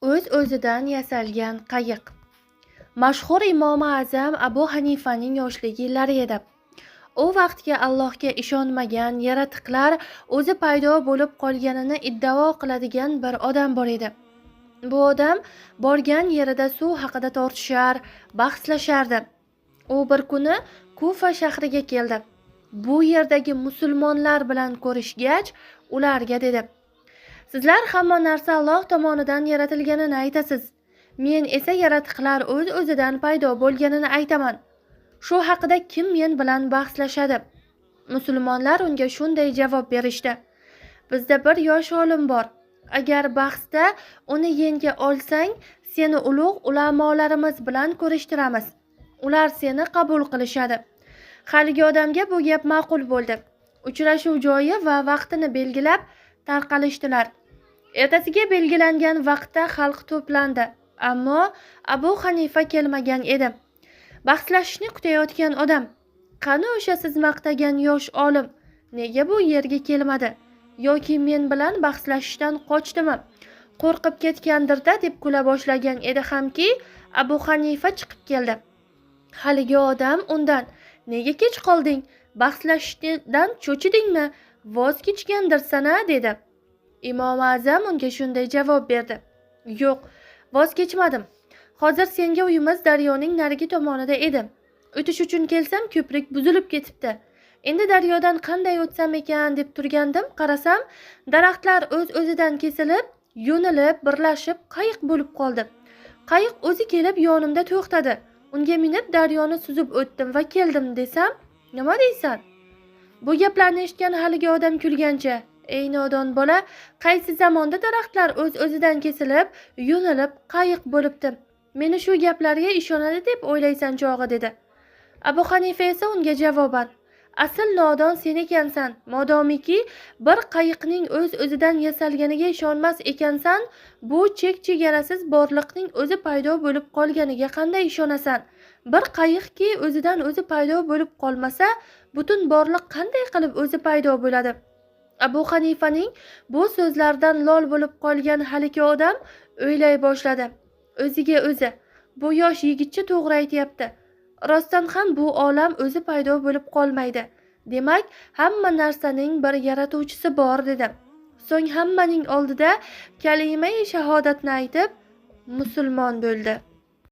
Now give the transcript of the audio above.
O'z-o'zidan yasalgan qayiq. Mashhur Imom Azam Abu Hanifaning yoshlik yillari edi. U vaqtga Allohga ishonmagan yaratiqlar o'zi paydo bo'lib qolganini iddao qiladigan bir odam bor edi. Bu odam borgan yerida suv haqida tortishar, bahslashardi. U bir kuni Kufa shahriga keldi. Bu yerdagi musulmonlar bilan ko'rishgach, ularga dedi: "Sizlar hamma narsa Alloh tomonidan yaratilganini aytasiz. Men esa yaratiqlar o'z-o'zidan paydo bo'lganini aytaman. Shu haqida kim men bilan bahslashadi?" Musulmonlar unga shunday javob berishdi: "Bizda bir yosh olim bor. Agar bahsda uni yenga olsang, seni ulug' ulamolarimiz bilan ko'rishtiramiz. Ular seni qabul qilishadi." Haligi odamga bu gap ma'qul bo'ldi. Uchrashuv joyi va vaqtini belgilab tarqalishdilar. Ertasiga belgilangan vaqtda xalq to'plandi, ammo Abu Hanifa kelmagan edi. Bahslashishni kutayotgan odam: "Qani o'sha siz maqtagan yosh olim? Nega bu yerga kelmadi? Yoki men bilan bahslashishdan qochdimi? Qo'rqib ketgandir-da" deb kula boshlagan edi hamki, Abu Hanifa chiqib keldi. Haligi odam undan: "Nega kech qolding? Bahslashishdan cho'chidingmi? Voz kechgandirsan-a?" dedi. Imom Azam unga shunday javob berdi: "Yo'q, voz kechmadim. Hozir senga uyimiz daryoning narigi tomonida edi. O'tish uchun kelsam ko'prik buzilib ketibdi. Endi daryodan qanday o'tsam ekan deb turgandim, qarasam daraxtlar o'z-o'zidan kesilib, yo'nilib, birlashib qayiq bo'lib qoldi. Qayiq o'zi kelib yonimda to'xtadi. Unga minib daryoni suzib o'tdim va keldim desam, nima deysan?" Bu gaplarni eshitgan haligi odam kulgancha: "Ey nodon bola, qaysi zamonda daraxtlar o'z-o'zidan kesilib, yo'nilib, qayiq bo'libdi? Meni shu gaplarga ishonadi deb o'ylaysan chog'i?" dedi. Abu Hanifa esa unga javoban: "Asl nodon sen ekansan. Modomiki bir qayiqning o'z-o'zidan yasalganiga ishonmas ekansan, bu chek-chegarasiz borliqning o'zi paydo bo'lib qolganiga qanday ishonasan? Bir qayiqki o'zidan o'zi paydo bo'lib qolmasa, butun borliq qanday qilib o'zi paydo bo'ladi?" Abu Hanifaning bu so'zlaridan lol bo'lib qolgan haligi odam o'ylay boshladi. O'ziga o'zi: "Bu yosh yigitcha to'g'ri aytayapti. Rostdan ham bu olam o'zi paydo bo'lib qolmaydi. Demak, hamma narsaning bir yaratuvchisi bor" dedi. So'ng hammaning oldida kalima-i shahodatni aytib musulmon bo'ldi.